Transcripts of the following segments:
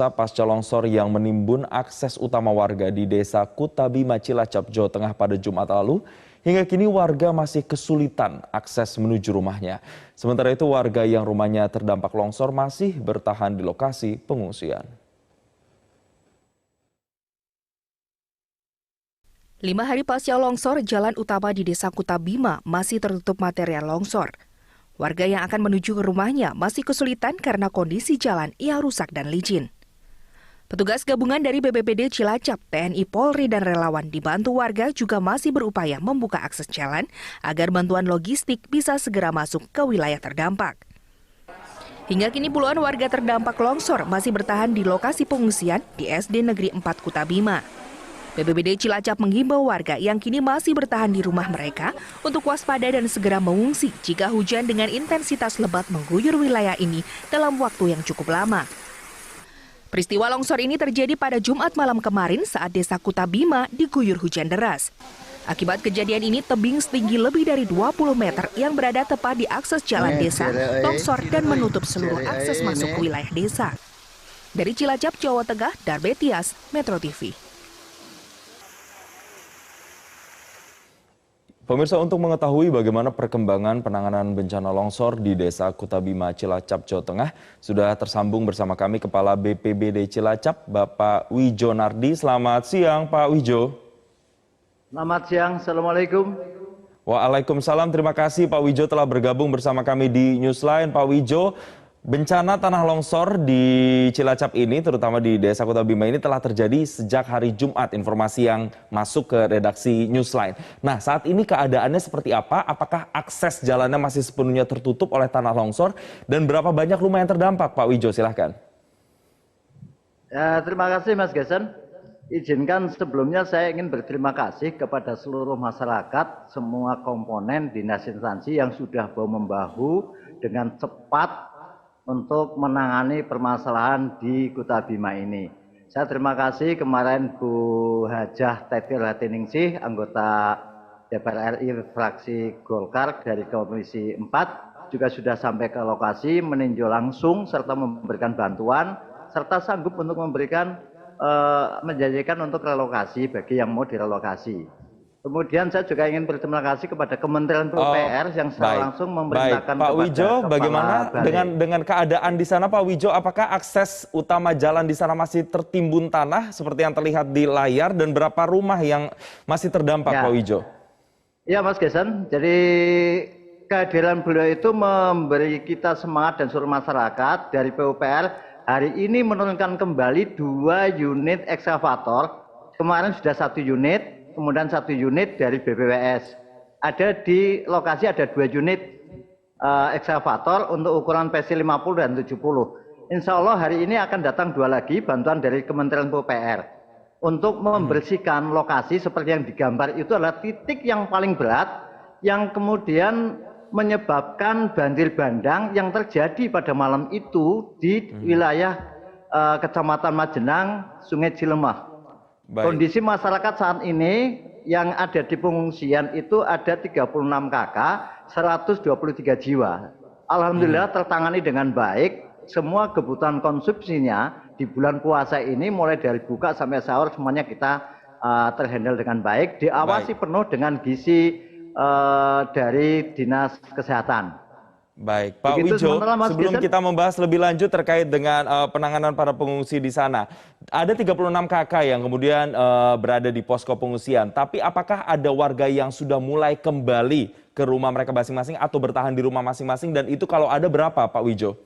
pemirsa, pasca longsor yang menimbun akses utama warga di Desa Kutabima, Cilacap, Jawa Tengah pada Jumat lalu, hingga kini warga masih kesulitan akses menuju rumahnya. Sementara itu warga yang rumahnya terdampak longsor masih bertahan di lokasi pengungsian. 5 hari pasca longsor, jalan utama di Desa Kutabima masih tertutup material longsor. Warga yang akan menuju ke rumahnya masih kesulitan karena kondisi jalan yang rusak dan licin. Petugas gabungan dari BPBD Cilacap, TNI Polri dan relawan dibantu warga juga masih berupaya membuka akses jalan agar bantuan logistik bisa segera masuk ke wilayah terdampak. Hingga kini puluhan warga terdampak longsor masih bertahan di lokasi pengungsian di SD Negeri 4 Kutabima. BPBD Cilacap menghimbau warga yang kini masih bertahan di rumah mereka untuk waspada dan segera mengungsi jika hujan dengan intensitas lebat mengguyur wilayah ini dalam waktu yang cukup lama. Peristiwa longsor ini terjadi pada Jumat malam kemarin saat Desa Kutabima diguyur hujan deras. Akibat kejadian ini, tebing setinggi lebih dari 20 meter yang berada tepat di akses jalan desa longsor dan menutup seluruh akses masuk ke wilayah desa. Dari Cilacap, Jawa Tengah, Darbe Tias, Metro TV. Pemirsa, untuk mengetahui bagaimana perkembangan penanganan bencana longsor di Desa Kutabima, Cilacap, Jawa Tengah, sudah tersambung bersama kami Kepala BPBD Cilacap, Bapak Wijo Nardi. Selamat siang, Pak Wijo. Selamat siang, Assalamualaikum. Waalaikumsalam, terima kasih Pak Wijo telah bergabung bersama kami di Newsline. Pak Wijo, bencana tanah longsor di Cilacap ini, terutama di Desa Kutabima ini telah terjadi sejak hari Jumat, informasi yang masuk ke redaksi Newsline. Nah, saat ini keadaannya seperti apa? Apakah akses jalannya masih sepenuhnya tertutup oleh tanah longsor? Dan berapa banyak rumah yang terdampak, Pak Wijo? Silahkan. Ya, terima kasih Mas Gasan. Izinkan sebelumnya saya ingin berterima kasih kepada seluruh masyarakat, semua komponen dinas instansi yang sudah bahu-membahu dengan cepat untuk menangani permasalahan di Kutabima ini. Saya terima kasih kemarin Bu Hajah Tetil Hatiningsih, anggota DPR RI fraksi Golkar dari Komisi 4, juga sudah sampai ke lokasi meninjau langsung serta memberikan bantuan, serta sanggup untuk memberikan menjanjikan untuk relokasi bagi yang mau direlokasi. Kemudian saya juga ingin berterima kasih kepada Kementerian PUPR yang secara langsung memerintahkan Pak Wijo, bagaimana dengan keadaan di sana, Pak Wijo? Apakah akses utama jalan di sana masih tertimbun tanah seperti yang terlihat di layar, dan berapa rumah yang masih terdampak, Pak Wijo? Ya, Mas Gasan. Jadi kehadiran beliau itu memberi kita semangat dan seluruh masyarakat dari PUPR hari ini menurunkan kembali 2 unit ekskavator. Kemarin sudah 1 unit. Kemudian 1 unit dari BPWS. Ada di lokasi ada 2 unit ekskavator untuk ukuran PSI 50 dan 70. Insya Allah hari ini akan datang 2 lagi bantuan dari Kementerian PUPR untuk membersihkan lokasi seperti yang digambar. Itu adalah titik yang paling berat yang kemudian menyebabkan banjir bandang yang terjadi pada malam itu di wilayah Kecamatan Majenang, Sungai Cilemah. Kondisi masyarakat saat ini yang ada di pengungsian itu ada 36 KK, 123 jiwa. Alhamdulillah tertangani dengan baik. Semua kebutuhan konsumsinya di bulan puasa ini mulai dari buka sampai sahur semuanya kita terhandle dengan baik. Diawasi penuh dengan gizi dari Dinas Kesehatan. Baik, Pak Wijo, sebelum kita membahas lebih lanjut terkait dengan penanganan para pengungsi di sana, ada 36 KK yang kemudian berada di posko pengungsian. Tapi apakah ada warga yang sudah mulai kembali ke rumah mereka masing-masing atau bertahan di rumah masing-masing? Dan itu kalau ada berapa, Pak Wijo?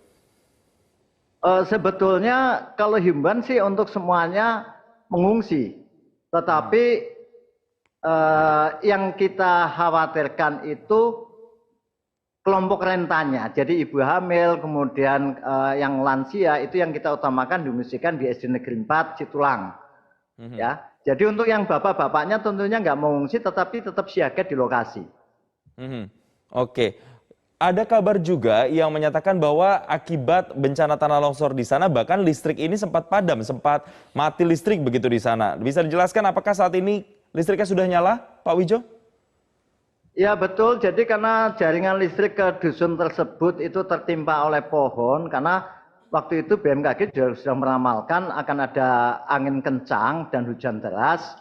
Sebetulnya kalau himbauan sih untuk semuanya mengungsi. Tetapi yang kita khawatirkan itu kelompok rentannya, jadi ibu hamil, kemudian yang lansia itu yang kita utamakan diungsikan di SD Negeri 4 Citulang. Ya, jadi untuk yang bapak-bapaknya tentunya nggak mengungsi, tetapi tetap siaga di lokasi. Oke, ada kabar juga yang menyatakan bahwa akibat bencana tanah longsor di sana bahkan listrik ini sempat padam, sempat mati listrik begitu di sana. Bisa dijelaskan apakah saat ini listriknya sudah nyala, Pak Wijo? Ya betul, jadi karena jaringan listrik ke dusun tersebut itu tertimpa oleh pohon, karena waktu itu BMKG sudah meramalkan akan ada angin kencang dan hujan deras.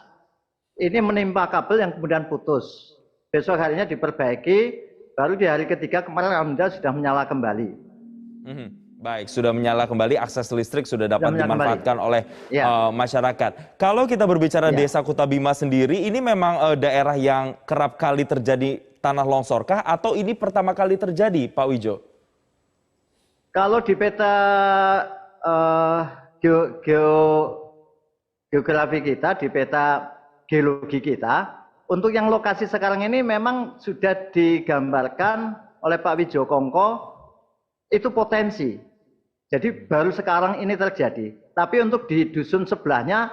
Ini menimpa kabel yang kemudian putus. Besok harinya diperbaiki, baru di hari ketiga kemarin alhamdulillah sudah menyala kembali. Baik, sudah menyala kembali, akses listrik sudah dapat dimanfaatkan oleh masyarakat. Kalau kita berbicara Desa Kuta Bima sendiri, ini memang daerah yang kerap kali terjadi tanah longsorkah atau ini pertama kali terjadi, Pak Wijo? Kalau di peta geografi kita, di peta geologi kita, untuk yang lokasi sekarang ini memang sudah digambarkan oleh Pak Wijo Kongko, itu potensi. Jadi baru sekarang ini terjadi. Tapi untuk di dusun sebelahnya,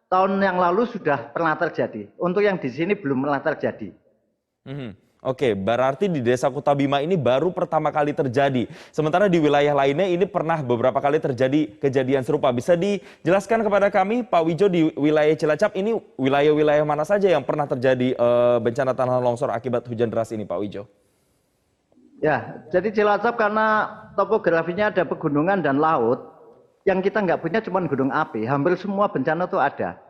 tahun yang lalu sudah pernah terjadi. Untuk yang di sini belum pernah terjadi. Oke, berarti di Desa Kuta Bima ini baru pertama kali terjadi. Sementara di wilayah lainnya ini pernah beberapa kali terjadi kejadian serupa. Bisa dijelaskan kepada kami, Pak Wijo, di wilayah Cilacap ini wilayah-wilayah mana saja yang pernah terjadi bencana tanah longsor akibat hujan deras ini, Pak Wijo? Ya, jadi Cilacap karena topografinya ada pegunungan dan laut, yang kita nggak punya cuma gunung api, hampir semua bencana itu ada.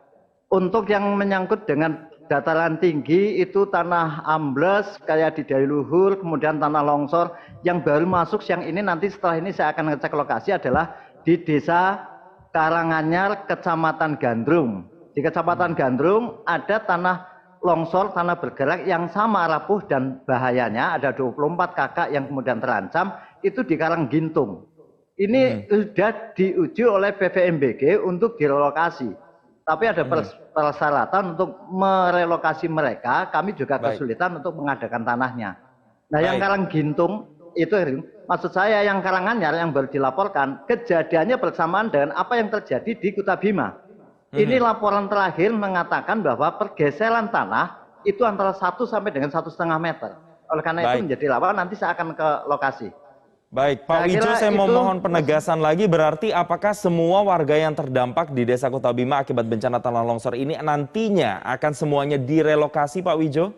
Untuk yang menyangkut dengan dataran tinggi itu tanah ambles kayak di Daya Luhur, kemudian tanah longsor yang baru masuk siang ini, nanti setelah ini saya akan ngecek lokasi adalah di Desa Karanganyar, Kecamatan Gandrung. Di Kecamatan Gandrung ada tanah longsor, tanah bergerak yang sama rapuh dan bahayanya, ada 24 kakak yang kemudian terancam, itu di Karanggintung. Ini sudah diuji oleh PVMBG untuk direlokasi. Tapi ada persyaratan untuk merelokasi mereka, kami juga kesulitan untuk mengadakan tanahnya. Nah, yang Karanggintung itu, maksud saya yang Karanganyar yang baru dilaporkan, kejadiannya bersamaan dengan apa yang terjadi di Kuta Bima. Ini laporan terakhir mengatakan bahwa pergeseran tanah itu antara 1 sampai dengan 1,5 meter. Oleh karena itu menjadi laporan, nanti saya akan ke lokasi. Baik, Pak Wijo, saya mau mohon penegasan lagi, berarti apakah semua warga yang terdampak di Desa Kuta Bima akibat bencana tanah longsor ini nantinya akan semuanya direlokasi, Pak Wijo?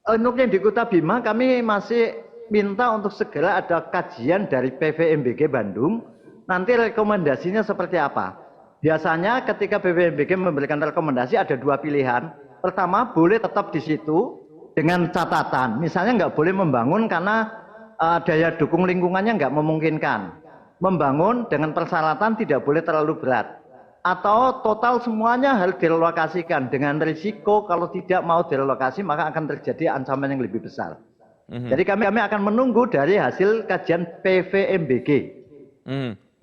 Untuk yang di Kuta Bima kami masih minta untuk segera ada kajian dari PVMBG Bandung, nanti rekomendasinya seperti apa. Biasanya ketika PVMBG memberikan rekomendasi ada 2 pilihan. Pertama, boleh tetap di situ dengan catatan. Misalnya nggak boleh membangun karena daya dukung lingkungannya nggak memungkinkan. Membangun dengan persyaratan tidak boleh terlalu berat. Atau total semuanya harus direlokasikan dengan risiko kalau tidak mau direlokasi maka akan terjadi ancaman yang lebih besar. Jadi kami akan menunggu dari hasil kajian PVMBG.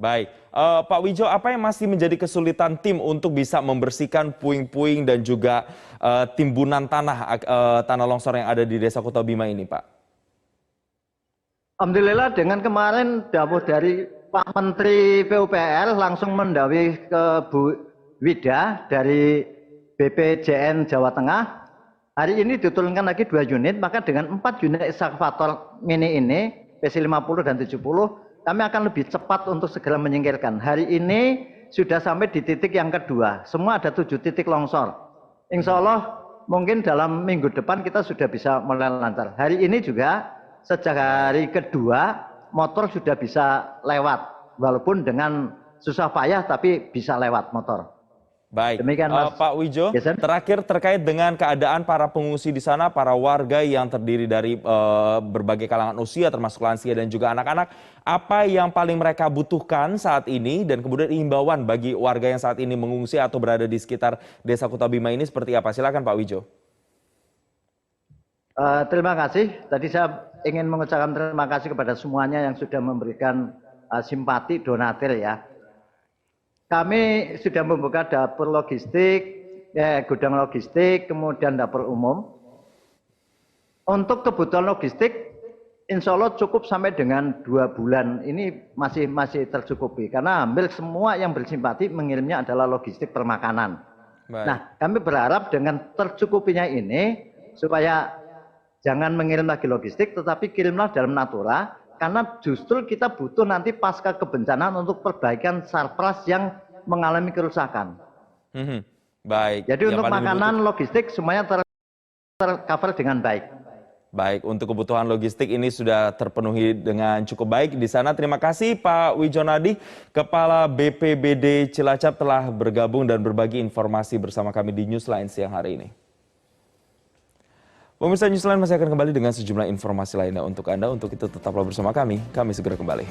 Baik, Pak Wijo, apa yang masih menjadi kesulitan tim untuk bisa membersihkan puing-puing dan juga timbunan tanah longsor yang ada di Desa Kuta Bima ini, Pak? Alhamdulillah dengan kemarin dawuh dari Pak Menteri PUPR langsung mendawuhi ke Bu Wida dari BPJN Jawa Tengah. Hari ini diturunkan lagi 2 unit, maka dengan 4 unit ekskavator mini ini, PC50 dan 70, kami akan lebih cepat untuk segera menyingkirkan. Hari ini sudah sampai di titik yang kedua. Semua ada 7 titik longsor. Insya Allah mungkin dalam minggu depan kita sudah bisa mulai lancar. Hari ini juga sejak hari kedua motor sudah bisa lewat. Walaupun dengan susah payah tapi bisa lewat motor. Baik, demikian Mas Pak Wijo, terakhir terkait dengan keadaan para pengungsi di sana, para warga yang terdiri dari berbagai kalangan usia termasuk lansia dan juga anak-anak, apa yang paling mereka butuhkan saat ini dan kemudian imbauan bagi warga yang saat ini mengungsi atau berada di sekitar Desa Kuta Bima ini seperti apa? Silakan Pak Wijo. Terima kasih. Tadi saya ingin mengucapkan terima kasih kepada semuanya yang sudah memberikan simpati donatur ya. Kami sudah membuka dapur logistik, gudang logistik, kemudian dapur umum. Untuk kebutuhan logistik, insya Allah cukup sampai dengan 2 bulan. Ini masih tercukupi. Karena hampir semua yang bersimpati mengirimnya adalah logistik permakanan. Baik. Nah, kami berharap dengan tercukupinya ini, supaya jangan mengirim lagi logistik, tetapi kirimlah dalam natura. Karena justru kita butuh nanti pasca kebencanaan untuk perbaikan sarpras yang mengalami kerusakan. Baik. Jadi untuk makanan, logistik semuanya tercover dengan baik. Baik, untuk kebutuhan logistik ini sudah terpenuhi dengan cukup baik di sana. Terima kasih Pak Wijonadi, Kepala BPBD Cilacap telah bergabung dan berbagi informasi bersama kami di Newsline siang hari ini. Pemirsa, Newsline masih akan kembali dengan sejumlah informasi lainnya untuk Anda. Untuk itu tetaplah bersama kami segera kembali.